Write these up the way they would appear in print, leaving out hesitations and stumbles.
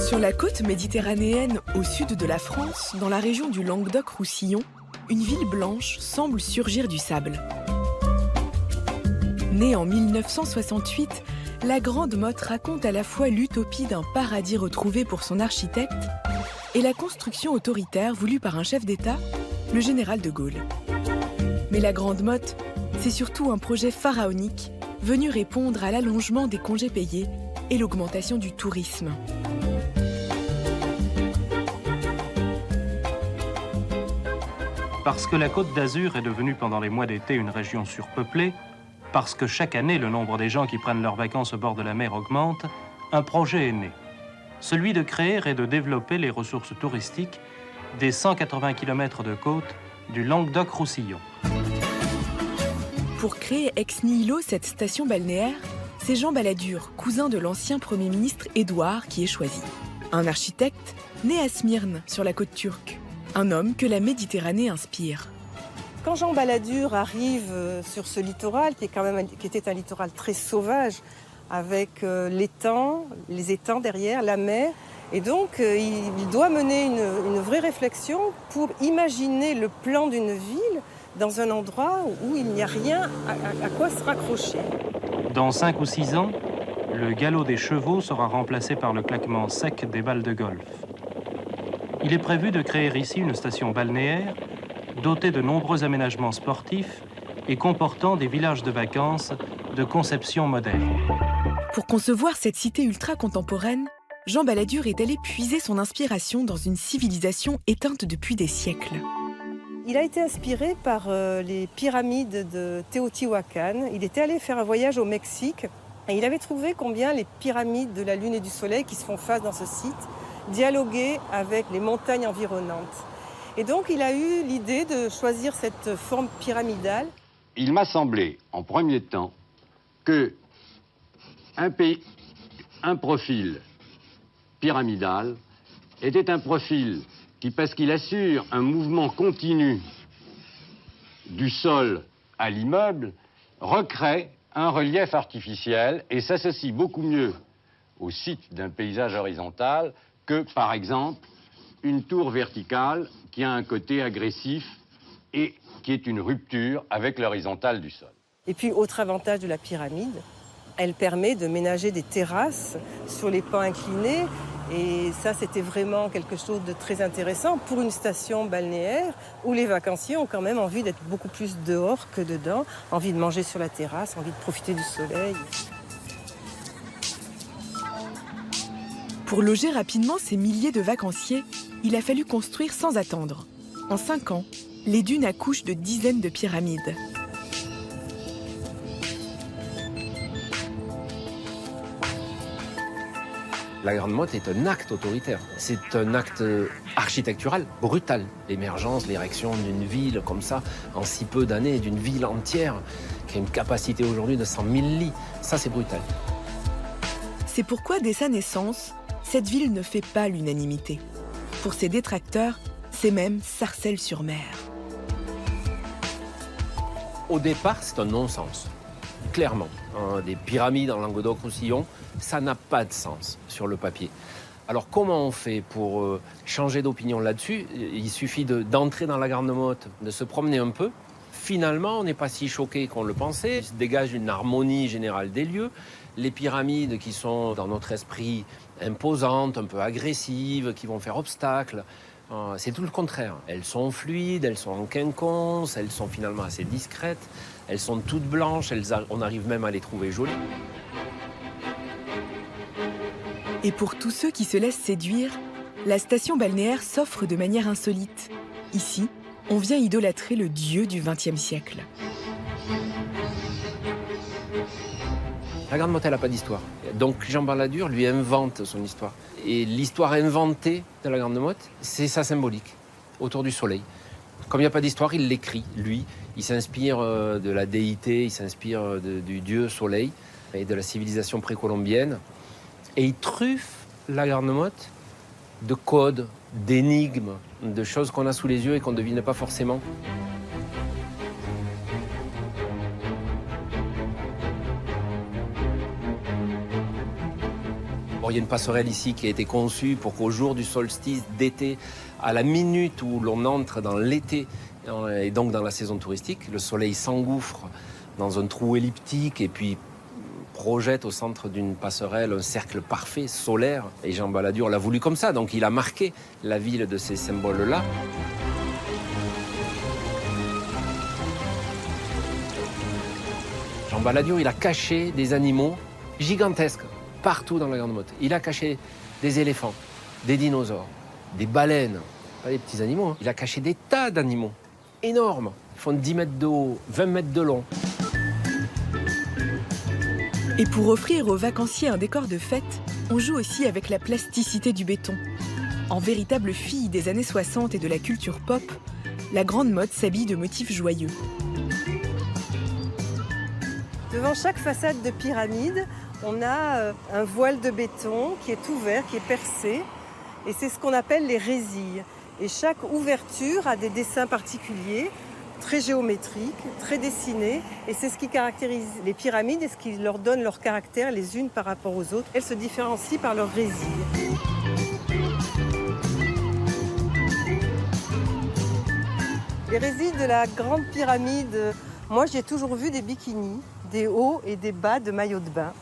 Sur la côte méditerranéenne, au sud de la France, dans la région du Languedoc-Roussillon, une ville blanche semble surgir du sable. Née en 1968, la Grande Motte raconte à la fois l'utopie d'un paradis retrouvé pour son architecte et la construction autoritaire voulue par un chef d'État, le général de Gaulle. Mais la Grande Motte, c'est surtout un projet pharaonique venu répondre à l'allongement des congés payés et l'augmentation du tourisme. Parce que la Côte d'Azur est devenue pendant les mois d'été une région surpeuplée, parce que chaque année le nombre des gens qui prennent leurs vacances au bord de la mer augmente, un projet est né. Celui de créer et de développer les ressources touristiques des 180 km de côte du Languedoc-Roussillon. Pour créer ex nihilo cette station balnéaire, c'est Jean Balladur, cousin de l'ancien Premier ministre Édouard, qui est choisi. Un architecte né à Smyrne, sur la côte turque. Un homme que la Méditerranée inspire. Quand Jean Balladur arrive sur ce littoral, qui était un littoral très sauvage, avec les étangs derrière, la mer, et donc il doit mener une vraie réflexion pour imaginer le plan d'une ville dans un endroit où il n'y a rien à quoi se raccrocher. Dans 5 ou 6 ans, le galop des chevaux sera remplacé par le claquement sec des balles de golf. Il est prévu de créer ici une station balnéaire dotée de nombreux aménagements sportifs et comportant des villages de vacances de conception moderne. Pour concevoir cette cité ultra-contemporaine, Jean Balladur est allé puiser son inspiration dans une civilisation éteinte depuis des siècles. Il a été inspiré par les pyramides de Teotihuacan. Il était allé faire un voyage au Mexique et il avait trouvé combien les pyramides de la Lune et du Soleil qui se font face dans ce site dialoguaient avec les montagnes environnantes. Et donc il a eu l'idée de choisir cette forme pyramidale. Il m'a semblé, en premier temps, que un profil pyramidal était un profil qui, parce qu'il assure un mouvement continu du sol à l'immeuble, recrée un relief artificiel et s'associe beaucoup mieux au site d'un paysage horizontal que, par exemple, une tour verticale qui a un côté agressif et qui est une rupture avec l'horizontale du sol. Et puis, autre avantage de la pyramide, elle permet de ménager des terrasses sur les pans inclinés. Et ça, c'était vraiment quelque chose de très intéressant pour une station balnéaire où les vacanciers ont quand même envie d'être beaucoup plus dehors que dedans, envie de manger sur la terrasse, envie de profiter du soleil. Pour loger rapidement ces milliers de vacanciers, il a fallu construire sans attendre. En 5 ans, les dunes accouchent de dizaines de pyramides. La Grande Motte est un acte autoritaire. C'est un acte architectural brutal. L'émergence, l'érection d'une ville comme ça, en si peu d'années, d'une ville entière, qui a une capacité aujourd'hui de 100 000 lits. Ça, c'est brutal. C'est pourquoi, dès sa naissance, cette ville ne fait pas l'unanimité. Pour ses détracteurs, c'est même Sarcelles-sur-Mer. Au départ, c'est un non-sens. Clairement, des pyramides en Languedoc-Roussillon, ça n'a pas de sens sur le papier. Alors comment on fait pour changer d'opinion là-dessus? Il suffit d'entrer dans la Grande Motte, de se promener un peu. Finalement, on n'est pas si choqué qu'on le pensait. Il se dégage une harmonie générale des lieux. Les pyramides qui sont dans notre esprit imposantes, un peu agressives, qui vont faire obstacle, c'est tout le contraire. Elles sont fluides, elles sont en quinconce, elles sont finalement assez discrètes, elles sont toutes blanches, on arrive même à les trouver jolies. Et pour tous ceux qui se laissent séduire, la station balnéaire s'offre de manière insolite. Ici, on vient idolâtrer le dieu du XXe siècle. La Grande Motte, elle n'a pas d'histoire. Donc Jean Balladur lui invente son histoire. Et l'histoire inventée de la Grande Motte, c'est sa symbolique, autour du soleil. Comme il n'y a pas d'histoire, il l'écrit, lui. Il s'inspire de la déité, il s'inspire du dieu soleil et de la civilisation précolombienne. Et il truffe la Grande Motte de codes, d'énigmes, de choses qu'on a sous les yeux et qu'on ne devine pas forcément. Bon, il y a une passerelle ici qui a été conçue pour qu'au jour du solstice d'été, à la minute où l'on entre dans l'été et donc dans la saison touristique, le soleil s'engouffre dans un trou elliptique et puis projette au centre d'une passerelle un cercle parfait, solaire. Et Jean Balladur l'a voulu comme ça, donc il a marqué la ville de ces symboles-là. Jean Balladur, il a caché des animaux gigantesques partout dans la Grande Motte. Il a caché des éléphants, des dinosaures, des baleines, pas des petits animaux. Hein. Il a caché des tas d'animaux énormes. Ils font 10 mètres de haut, 20 mètres de long. Et pour offrir aux vacanciers un décor de fête, on joue aussi avec la plasticité du béton. En véritable fille des années 60 et de la culture pop, la Grande Motte s'habille de motifs joyeux. Devant chaque façade de pyramide, on a un voile de béton qui est ouvert, qui est percé. Et c'est ce qu'on appelle les résilles. Et chaque ouverture a des dessins particuliers, très géométriques, très dessinés. Et c'est ce qui caractérise les pyramides et ce qui leur donne leur caractère les unes par rapport aux autres. Elles se différencient par leurs résilles. Les résilles de la Grande Pyramide, moi j'ai toujours vu des bikinis, des hauts et des bas de maillots de bain.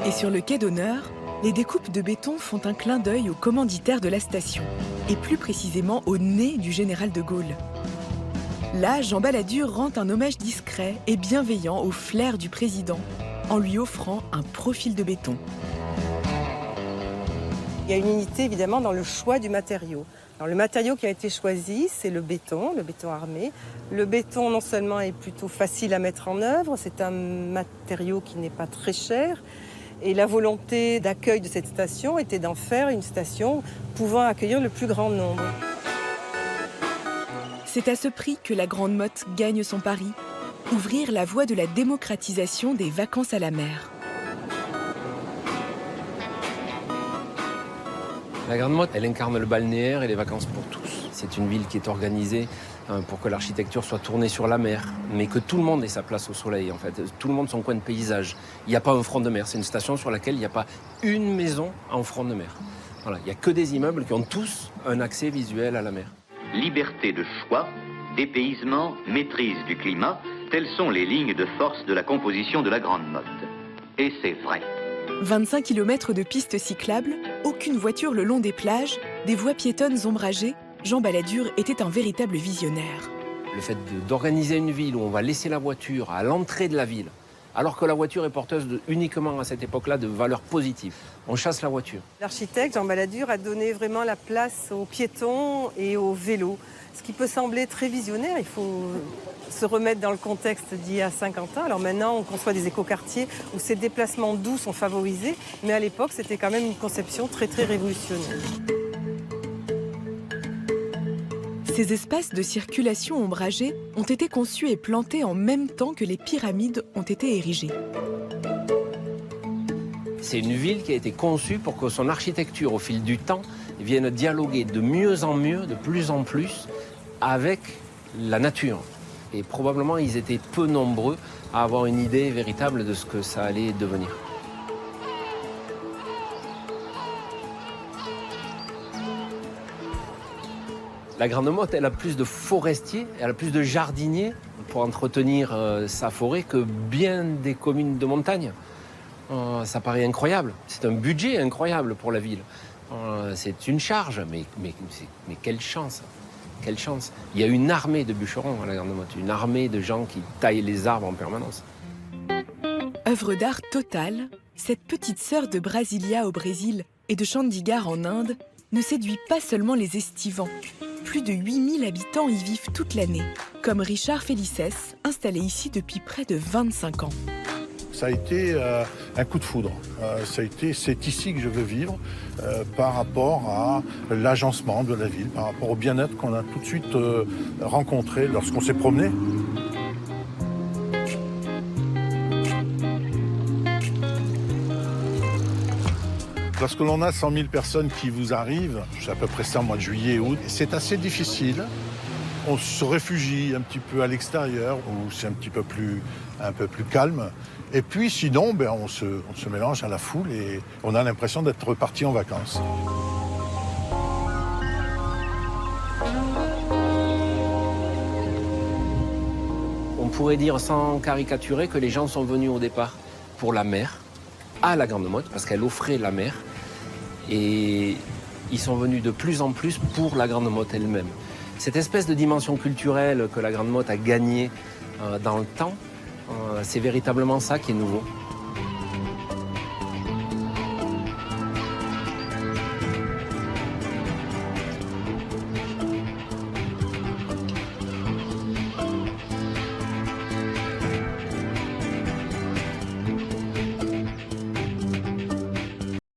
Et sur le quai d'honneur, les découpes de béton font un clin d'œil au commanditaire de la station, et plus précisément au nez du général de Gaulle. Là, Jean Balladur rend un hommage discret et bienveillant au flair du président, en lui offrant un profil de béton. Il y a une unité évidemment dans le choix du matériau. Alors, le matériau qui a été choisi, c'est le béton armé. Le béton non seulement est plutôt facile à mettre en œuvre, c'est un matériau qui n'est pas très cher. Et la volonté d'accueil de cette station était d'en faire une station pouvant accueillir le plus grand nombre. C'est à ce prix que la Grande Motte gagne son pari, ouvrir la voie de la démocratisation des vacances à la mer. La Grande Motte, elle incarne le balnéaire et les vacances pour tous. C'est une ville qui est organisée pour que l'architecture soit tournée sur la mer, mais que tout le monde ait sa place au soleil, en fait. Tout le monde son coin de paysage. Il n'y a pas un front de mer. C'est une station sur laquelle il n'y a pas une maison en front de mer. Voilà. Il n'y a que des immeubles qui ont tous un accès visuel à la mer. Liberté de choix, dépaysement, maîtrise du climat, telles sont les lignes de force de la composition de la Grande Motte. Et c'est vrai. 25 km de pistes cyclables, aucune voiture le long des plages, des voies piétonnes ombragées, Jean Balladur était un véritable visionnaire. Le fait d'organiser une ville où on va laisser la voiture à l'entrée de la ville, alors que la voiture est porteuse uniquement à cette époque-là de valeurs positives. On chasse la voiture. L'architecte Jean Balladur a donné vraiment la place aux piétons et aux vélos. Ce qui peut sembler très visionnaire, il faut se remettre dans le contexte d'il y a 50 ans. Alors maintenant, on conçoit des écoquartiers où ces déplacements doux sont favorisés, mais à l'époque, c'était quand même une conception très très révolutionnaire. Ces espaces de circulation ombragés ont été conçus et plantés en même temps que les pyramides ont été érigées. C'est une ville qui a été conçue pour que son architecture, au fil du temps, vienne dialoguer de mieux en mieux, de plus en plus, avec la nature. Et probablement, ils étaient peu nombreux à avoir une idée véritable de ce que ça allait devenir. La Grande Motte, elle a plus de forestiers, elle a plus de jardiniers pour entretenir sa forêt que bien des communes de montagne. Ça paraît incroyable. C'est un budget incroyable pour la ville. C'est une charge, mais quelle chance! Quelle chance! Il y a une armée de bûcherons à la Grande Motte, une armée de gens qui taillent les arbres en permanence. Œuvre d'art totale, cette petite sœur de Brasilia au Brésil et de Chandigarh en Inde ne séduit pas seulement les estivants. Plus de 8000 habitants y vivent toute l'année, comme Richard Félicès, installé ici depuis près de 25 ans. Ça a été un coup de foudre. C'est ici que je veux vivre par rapport à l'agencement de la ville, par rapport au bien-être qu'on a tout de suite rencontré lorsqu'on s'est promené. Lorsque l'on a 100 000 personnes qui vous arrivent, c'est à peu près ça au mois de juillet, août, c'est assez difficile On se réfugie un petit peu à l'extérieur où c'est un peu plus calme. Et puis sinon, on se mélange à la foule et on a l'impression d'être reparti en vacances. On pourrait dire sans caricaturer que les gens sont venus au départ pour la mer, à la Grande Motte, parce qu'elle offrait la mer. Et ils sont venus de plus en plus pour la Grande Motte elle-même. Cette espèce de dimension culturelle que la Grande Motte a gagnée dans le temps, c'est véritablement ça qui est nouveau.